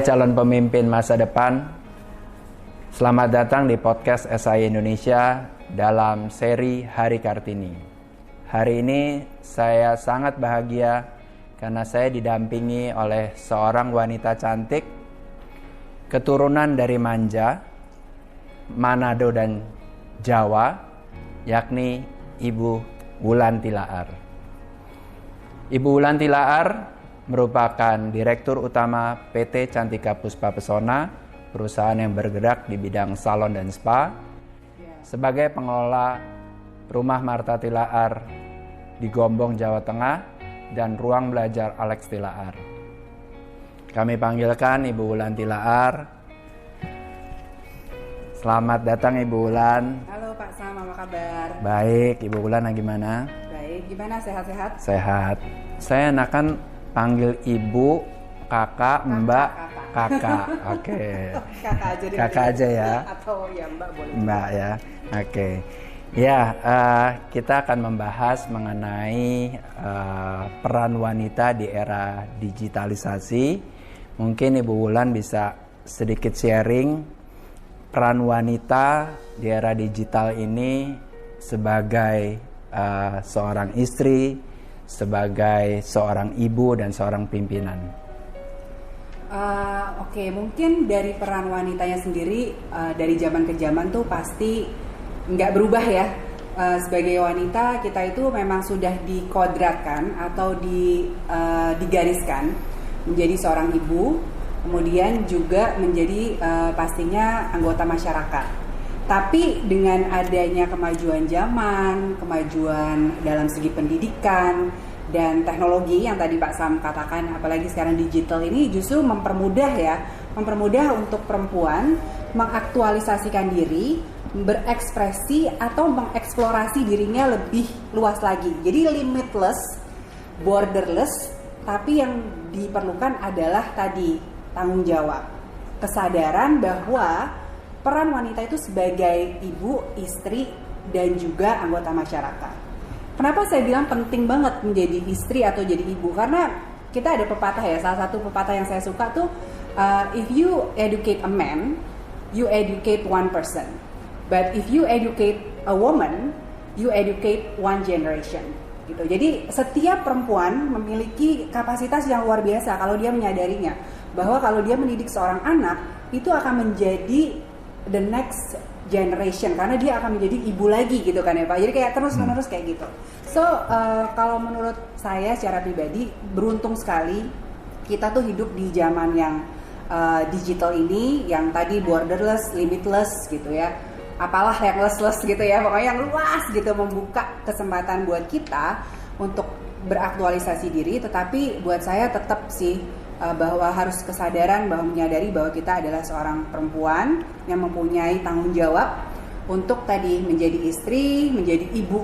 calon pemimpin masa depan, selamat datang di podcast SAI Indonesia dalam seri Hari Kartini. Hari ini saya sangat bahagia karena saya didampingi oleh seorang wanita cantik, keturunan dari Manja, Manado dan Jawa, yakni Ibu Wulan Tilaar. Ibu Wulan Tilaar merupakan Direktur Utama PT Cantika Puspa Pesona, perusahaan yang bergerak di bidang salon dan spa, sebagai pengelola Rumah Marta Tilaar di Gombong, Jawa Tengah, dan Ruang Belajar Alex Tilaar. Kami panggilkan Ibu Wulan Tilaar. Selamat datang Ibu Wulan. Halo Pak Sam, apa kabar? Baik, Ibu Wulan gimana? Baik, gimana? Sehat-sehat? Sehat. Saya enakan panggil Ibu, Kakak, Mbak, Kakak. Oke. Kakak aja deh. Kakak aja ya. Atau ya Mbak boleh. Mbak ya. Oke. Ya, kita akan membahas mengenai peran wanita di era digitalisasi. Mungkin Ibu Wulan bisa sedikit sharing peran wanita di era digital ini sebagai seorang istri, sebagai seorang ibu dan seorang pimpinan. Oke, mungkin dari peran wanitanya sendiri dari zaman ke zaman tuh pasti nggak berubah ya. Sebagai wanita kita itu memang sudah dikodratkan atau digariskan menjadi seorang ibu, kemudian juga menjadi pastinya anggota masyarakat. Tapi dengan adanya kemajuan zaman, kemajuan dalam segi pendidikan dan teknologi yang tadi Pak Sam katakan, apalagi sekarang digital ini justru mempermudah untuk perempuan mengaktualisasikan diri, berekspresi atau mengeksplorasi dirinya lebih luas lagi. Jadi limitless, borderless, tapi yang diperlukan adalah tadi tanggung jawab, kesadaran bahwa peran wanita itu sebagai ibu, istri, dan juga anggota masyarakat. Kenapa saya bilang penting banget menjadi istri atau jadi ibu? Karena kita ada pepatah ya, salah satu pepatah yang saya suka tuh, if you educate a man, you educate one person. But if you educate a woman, you educate one generation. Gitu. Jadi setiap perempuan memiliki kapasitas yang luar biasa kalau dia menyadarinya. Bahwa kalau dia mendidik seorang anak, itu akan menjadi the next generation, karena dia akan menjadi ibu lagi gitu kan ya Pak. Jadi kayak terus-menerus kayak gitu. So kalau menurut saya secara pribadi beruntung sekali kita tuh hidup di zaman yang digital ini, yang tadi borderless, limitless gitu ya. Apalah yang less gitu ya, pokoknya yang luas gitu, membuka kesempatan buat kita untuk beraktualisasi diri. Tetapi buat saya tetap sih bahwa harus kesadaran bahwa menyadari bahwa kita adalah seorang perempuan yang mempunyai tanggung jawab untuk tadi menjadi istri, menjadi ibu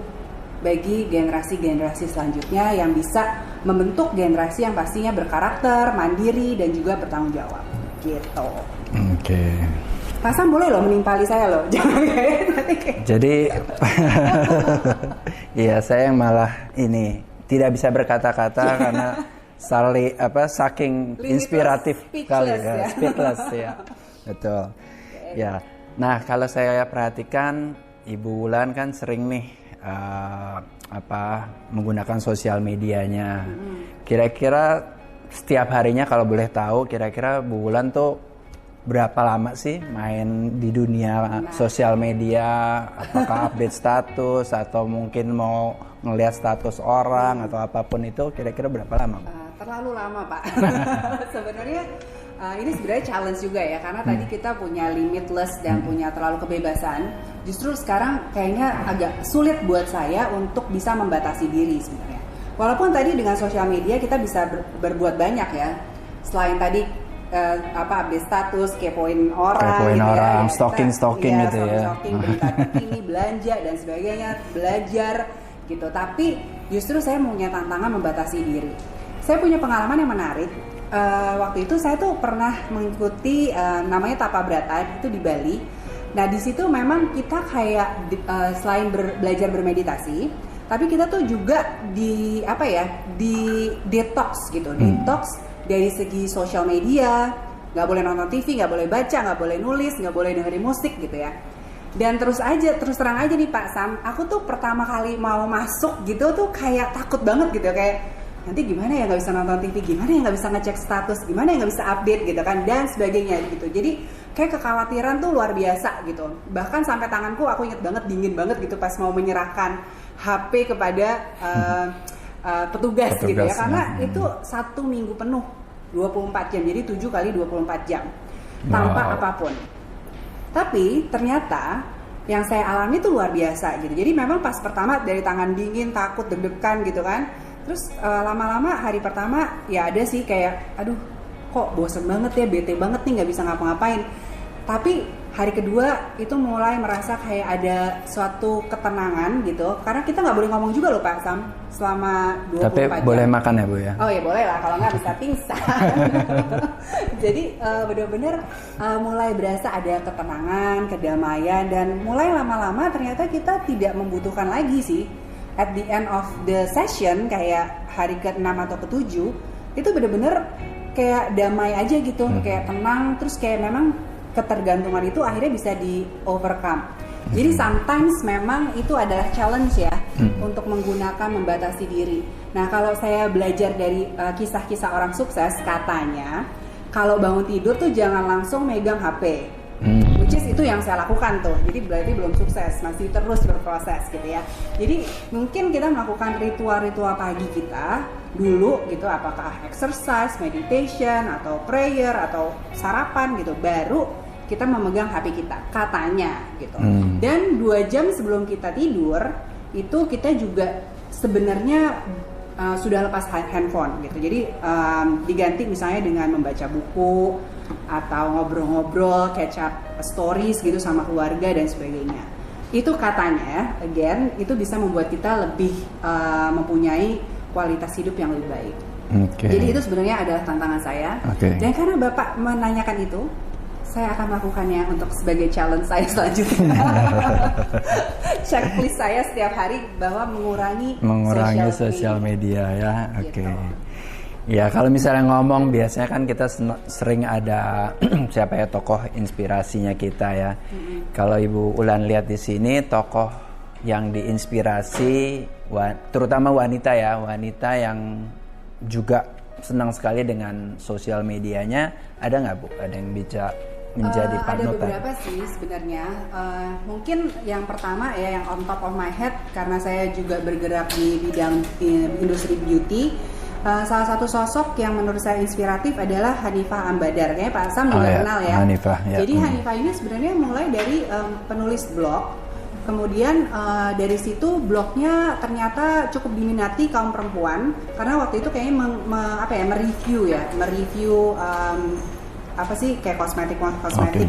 bagi generasi-generasi selanjutnya yang bisa membentuk generasi yang pastinya berkarakter, mandiri dan juga bertanggung jawab. Gitu. Oke. Pak Sam boleh loh menimpali saya loh. Jadi iya, saya yang malah ini tidak bisa berkata-kata karena saking inspiratif kali ya, speechless ya. Betul. Ya. Nah, kalau saya perhatikan Ibu Wulan kan sering nih menggunakan sosial medianya. Kira-kira setiap harinya kalau boleh tahu, kira-kira Bu Wulan tuh berapa lama sih main di dunia sosial media? Apakah update status atau mungkin mau ngelihat status orang atau apapun itu, kira-kira berapa lama? Terlalu lama Pak. Sebenarnya ini sebenarnya challenge juga ya, karena tadi kita punya limitless dan punya terlalu kebebasan. Justru sekarang kayaknya agak sulit buat saya untuk bisa membatasi diri sebenarnya. Walaupun tadi dengan sosial media kita bisa berbuat banyak ya. Selain tadi update status, kepoin orang, stalking gitu ya. Stalking, berita terkini, belanja dan sebagainya, belajar gitu. Tapi justru saya punya tantangan membatasi diri. Saya punya pengalaman yang menarik. Waktu itu saya tuh pernah mengikuti namanya Tapa Brata, itu di Bali. Nah di situ memang kita kayak selain belajar bermeditasi, tapi kita tuh juga di detox gitu, detox dari segi sosial media, nggak boleh nonton TV, nggak boleh baca, nggak boleh nulis, nggak boleh dengerin musik gitu ya. Dan terus terang aja nih Pak Sam, aku tuh pertama kali mau masuk gitu tuh kayak takut banget gitu, kayak nanti gimana ya nggak bisa nonton TV, gimana ya nggak bisa ngecek status, gimana ya nggak bisa update gitu kan, dan sebagainya gitu. Jadi kayak kekhawatiran tuh luar biasa gitu. Bahkan sampai tanganku, aku inget banget, dingin banget gitu pas mau menyerahkan HP kepada petugas gitu ya, karena itu 1 minggu penuh 24 jam, jadi 7 kali 24 jam tanpa apapun. Tapi ternyata yang saya alami itu luar biasa gitu. Jadi memang pas pertama dari tangan dingin, takut, deg-degan gitu kan. Terus lama-lama hari pertama ya ada sih kayak aduh kok bosen banget ya, bete banget nih nggak bisa ngapa-ngapain. Tapi hari kedua itu mulai merasa kayak ada suatu ketenangan gitu. Karena kita nggak boleh ngomong juga loh Pak Sam selama 24 Tapi jam. boleh makan ya Bu ya? Oh ya boleh lah, kalau nggak bisa pingsan. Jadi benar-benar mulai berasa ada ketenangan, kedamaian, dan mulai lama-lama ternyata kita tidak membutuhkan lagi sih. At the end of the session, kayak hari ke-6 atau ke-7, itu benar-benar kayak damai aja gitu, kayak tenang, terus kayak memang ketergantungan itu akhirnya bisa di overcome. Jadi sometimes memang itu adalah challenge ya untuk menggunakan membatasi diri. Nah kalau saya belajar dari kisah-kisah orang sukses, katanya kalau bangun tidur tuh jangan langsung megang HP. Which is itu yang saya lakukan tuh. Jadi berarti belum sukses, masih terus berproses gitu ya. Jadi mungkin kita melakukan ritual-ritual pagi kita dulu gitu, apakah exercise, meditation, atau prayer, atau sarapan gitu, baru kita memegang HP kita, katanya gitu. Dan 2 jam sebelum kita tidur itu kita juga sebenarnya sudah lepas handphone gitu. Jadi diganti misalnya dengan membaca buku atau ngobrol-ngobrol, catch up stories gitu sama keluarga dan sebagainya. Itu katanya, again, itu bisa membuat kita lebih mempunyai kualitas hidup yang lebih baik. Jadi itu sebenarnya adalah tantangan saya. Dan karena Bapak menanyakan itu, saya akan melakukannya untuk sebagai challenge saya selanjutnya. Checklist saya setiap hari bahwa mengurangi sosial media ya. Gitu. Ya kalau misalnya ngomong, biasanya kan kita sering ada siapa ya tokoh inspirasinya kita ya. Kalau Ibu Ulan lihat di sini, tokoh yang diinspirasi terutama wanita ya, wanita yang juga senang sekali dengan sosial medianya, ada nggak Bu? Ada yang bisa menjadi panutan? Ada beberapa sih sebenarnya. Mungkin yang pertama ya, yang on top of my head, karena saya juga bergerak di bidang industri beauty. Salah satu sosok yang menurut saya inspiratif adalah Hanifah Ambadar. Kayaknya Pak Sam juga kenal ya. Hanifah, ya. Jadi Hanifah ini sebenarnya mulai dari penulis blog. Kemudian dari situ blognya ternyata cukup diminati kaum perempuan, karena waktu itu kayaknya mereview apa sih kayak kosmetik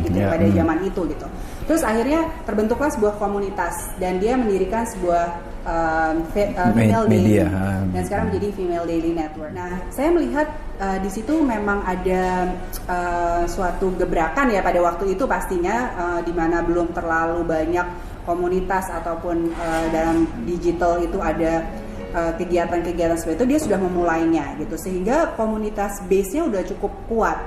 gitu pada zaman itu gitu. Terus akhirnya terbentuklah sebuah komunitas dan dia mendirikan sebuah Female Daily dan sekarang menjadi Female Daily Network. Nah, saya melihat di situ memang ada suatu gebrakan ya pada waktu itu pastinya, di mana belum terlalu banyak komunitas ataupun dalam digital itu ada kegiatan-kegiatan seperti itu. Dia sudah memulainya gitu, sehingga komunitas base-nya udah cukup kuat.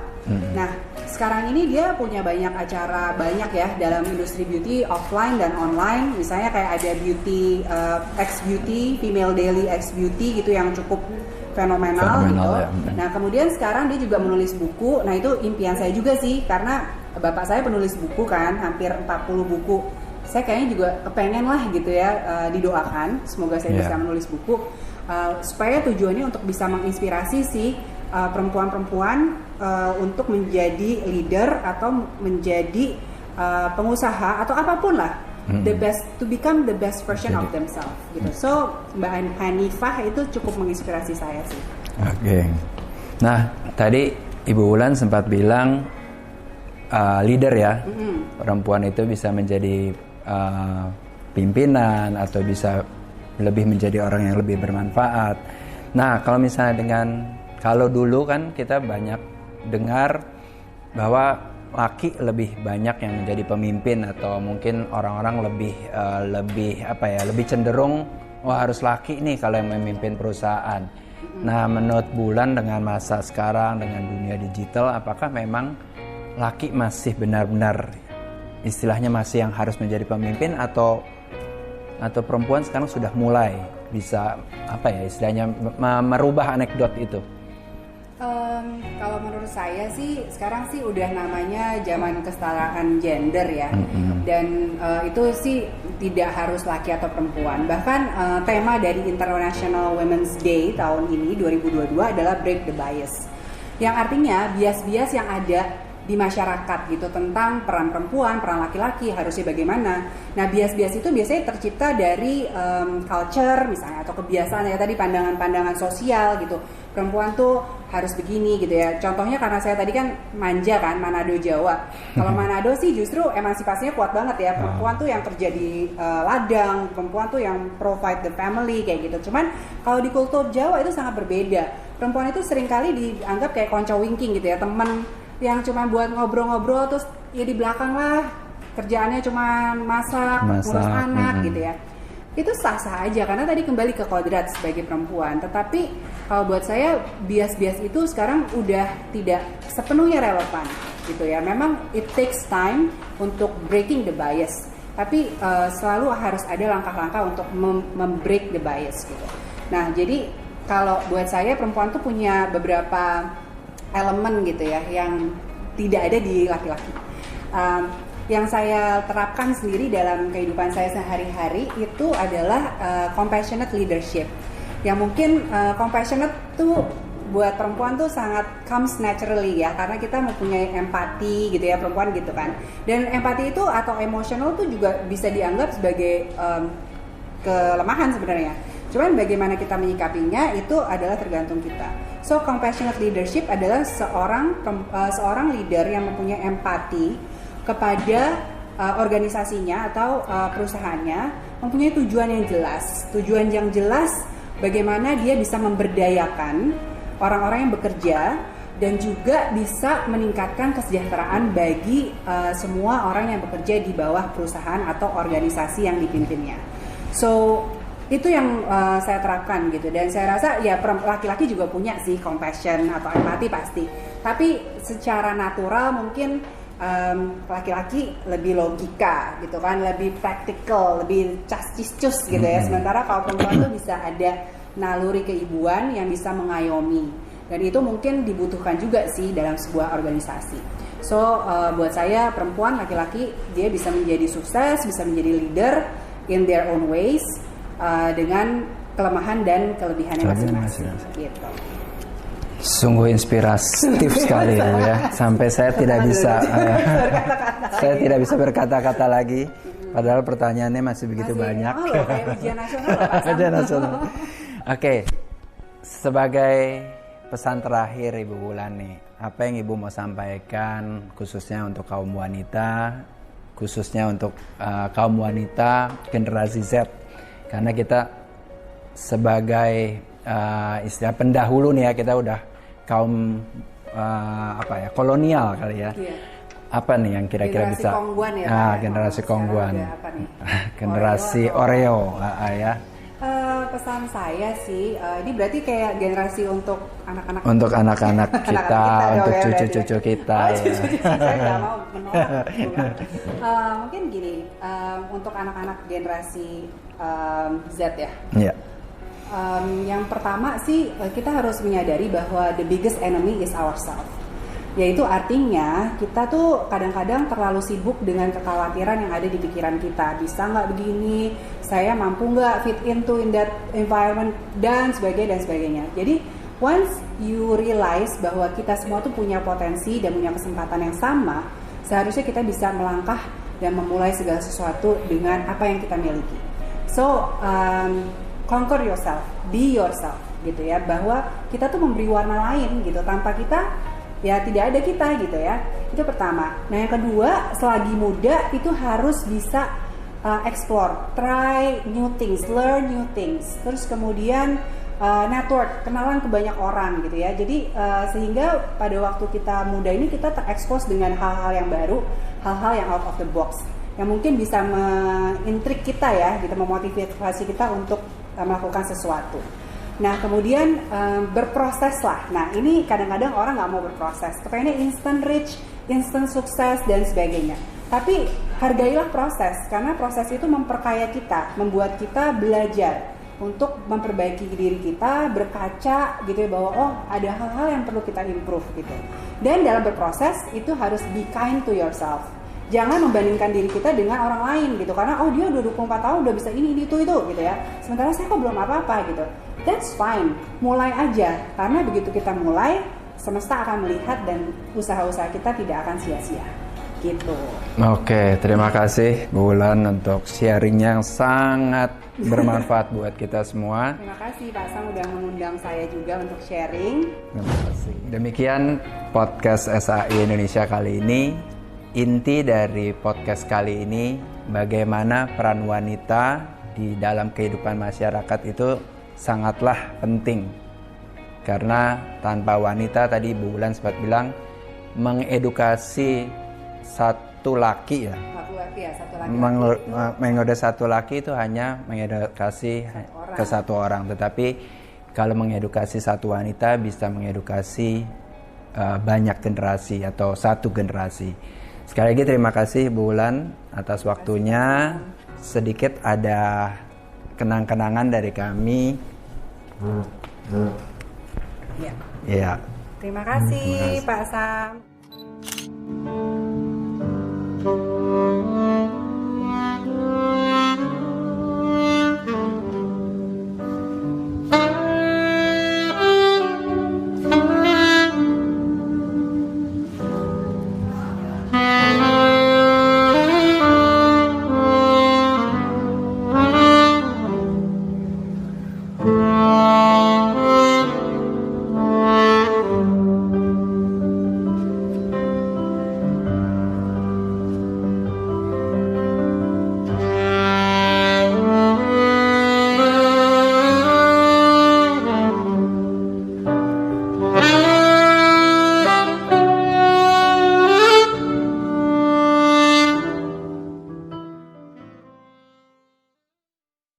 Nah, sekarang ini dia punya banyak acara, banyak ya dalam industri beauty offline dan online. Misalnya kayak ada beauty X Beauty, Female Daily X Beauty gitu yang cukup fenomenal gitu. Ya. Nah, kemudian sekarang dia juga menulis buku. Nah, itu impian saya juga sih, karena bapak saya penulis buku kan, hampir 40 buku. Saya kayaknya juga kepengen lah gitu ya, didoakan semoga saya bisa menulis buku, supaya tujuannya untuk bisa menginspirasi sih perempuan-perempuan untuk menjadi leader atau menjadi pengusaha atau apapun lah, to become the best version of themselves gitu. So Mbak Hanifah itu cukup menginspirasi saya sih. Nah tadi Ibu Ulan sempat bilang leader ya, perempuan itu bisa menjadi pimpinan atau bisa lebih menjadi orang yang lebih bermanfaat. Nah kalau misalnya kalau dulu kan kita banyak dengar bahwa laki lebih banyak yang menjadi pemimpin, atau mungkin orang-orang lebih cenderung harus laki nih kalau yang memimpin perusahaan. Nah, menurut Bulan dengan masa sekarang, dengan dunia digital, apakah memang laki masih benar-benar istilahnya masih yang harus menjadi pemimpin atau perempuan sekarang sudah mulai bisa istilahnya merubah anekdot itu? Kalau menurut saya sih sekarang sih udah namanya zaman kesetaraan gender ya, dan itu sih tidak harus laki atau perempuan. Bahkan tema dari International Women's Day tahun ini 2022 adalah Break the Bias, yang artinya bias-bias yang ada di masyarakat gitu tentang peran perempuan, peran laki-laki harusnya bagaimana. Nah, bias-bias itu biasanya tercipta dari culture misalnya atau kebiasaan ya tadi, pandangan-pandangan sosial gitu. Perempuan tuh harus begini gitu ya. Contohnya karena saya tadi kan manja kan, Manado Jawa. Kalau Manado sih justru emansipasinya kuat banget ya. Perempuan tuh yang kerja di ladang, perempuan tuh yang provide the family kayak gitu. Cuman kalau di kultur Jawa itu sangat berbeda. Perempuan itu seringkali dianggap kayak konco winking gitu ya, temen yang cuma buat ngobrol-ngobrol terus ya di belakang lah kerjaannya cuma masak, ngurus anak gitu ya. Itu sah-sah aja karena tadi kembali ke kodrat sebagai perempuan. Tetapi kalau buat saya bias-bias itu sekarang udah tidak sepenuhnya relevan gitu ya. Memang it takes time untuk breaking the bias. Tapi selalu harus ada langkah-langkah untuk membreak the bias gitu. Nah, jadi kalau buat saya perempuan tuh punya beberapa elemen gitu ya yang tidak ada di laki-laki. Yang saya terapkan sendiri dalam kehidupan saya sehari-hari itu adalah compassionate leadership. Yang mungkin compassionate tuh buat perempuan tuh sangat comes naturally ya, karena kita mempunyai empati gitu ya, perempuan gitu kan. Dan empati itu atau emotional tuh juga bisa dianggap sebagai kelemahan sebenarnya. Cuman bagaimana kita menyikapinya itu adalah tergantung kita. So compassionate leadership adalah seorang leader yang mempunyai empati kepada organisasinya atau perusahaannya, mempunyai tujuan yang jelas. Tujuan yang jelas bagaimana dia bisa memberdayakan orang-orang yang bekerja dan juga bisa meningkatkan kesejahteraan bagi semua orang yang bekerja di bawah perusahaan atau organisasi yang dipimpinnya. So itu yang saya terapkan gitu, dan saya rasa ya laki-laki juga punya sih compassion atau empati pasti, tapi secara natural mungkin laki-laki lebih logika gitu kan, lebih practical, lebih cas-cis-cus gitu ya. Sementara kalau perempuan tuh bisa ada naluri keibuan yang bisa mengayomi, dan itu mungkin dibutuhkan juga sih dalam sebuah organisasi. So buat saya perempuan, laki-laki dia bisa menjadi sukses, bisa menjadi leader in their own ways dengan kelemahan dan kelebihannya masing-masing gitu. Sungguh inspiratif sekali ya. Sampai saya tidak bisa berkata-kata lagi. Padahal pertanyaannya masih begitu banyak. Kayak ujian nasional. Oke. Sebagai pesan terakhir Ibu Wulan nih, apa yang Ibu mau sampaikan khususnya untuk kaum wanita, khususnya untuk kaum wanita generasi Z? Karena kita sebagai istilah pendahulu nih ya, kita udah kaum kolonial kali ya. Iya. Apa nih yang kira-kira generasi bisa Kongguan ya, generasi Kongguan, generasi Oreo ya. Pesan saya sih ini berarti kayak generasi untuk anak-anak kita, untuk cucu-cucu kita ya. Saya nggak mau menolak mungkin gini, untuk anak-anak generasi Z ya. Yeah. Yang pertama sih kita harus menyadari bahwa the biggest enemy is ourselves. Yaitu artinya kita tuh kadang-kadang terlalu sibuk dengan kekhawatiran yang ada di pikiran kita. Bisa nggak begini, saya mampu nggak fit into in that environment, dan sebagainya. Jadi once you realize bahwa kita semua tuh punya potensi dan punya kesempatan yang sama, seharusnya kita bisa melangkah dan memulai segala sesuatu dengan apa yang kita miliki. So conquer yourself, be yourself gitu ya, bahwa kita tuh memberi warna lain gitu, tanpa kita ya tidak ada kita gitu ya. Itu pertama. Nah yang kedua, selagi muda itu harus bisa explore, try new things, learn new things, terus kemudian network, kenalan ke banyak orang gitu ya. Jadi sehingga pada waktu kita muda ini kita terekspos dengan hal-hal yang baru, hal-hal yang out of the box, yang mungkin bisa mengintrik kita ya, gitu, memotivasi kita untuk melakukan sesuatu. Nah kemudian berproses lah. Nah ini kadang-kadang orang nggak mau berproses, kepengennya instant rich, instant sukses dan sebagainya. Tapi hargailah proses, karena proses itu memperkaya kita, membuat kita belajar untuk memperbaiki diri kita, berkaca gitu ya, bahwa oh ada hal-hal yang perlu kita improve gitu. Dan dalam berproses itu harus be kind to yourself. Jangan membandingkan diri kita dengan orang lain gitu, karena oh dia udah 24 tahun udah bisa ini itu gitu ya, sementara saya kok belum apa-apa gitu. That's fine, mulai aja, karena begitu kita mulai, semesta akan melihat dan usaha-usaha kita tidak akan sia-sia gitu. Oke, terima kasih Bu Wulan untuk sharing yang sangat bermanfaat buat kita semua. Terima kasih Pak Sam udah mengundang saya juga untuk sharing. Terima kasih. Demikian podcast SAI Indonesia kali ini. Inti dari podcast kali ini, bagaimana peran wanita di dalam kehidupan masyarakat itu sangatlah penting. Karena tanpa wanita, tadi Bu Wulan sempat bilang, mengedukasi satu laki ya. Mengedukasi satu laki itu hanya mengedukasi ke satu orang. Tetapi kalau mengedukasi satu wanita bisa mengedukasi banyak generasi atau satu generasi. Sekali lagi terima kasih Bu Wulan atas waktunya. Sedikit ada kenang-kenangan dari kami. Ya. Terima kasih Pak Sam.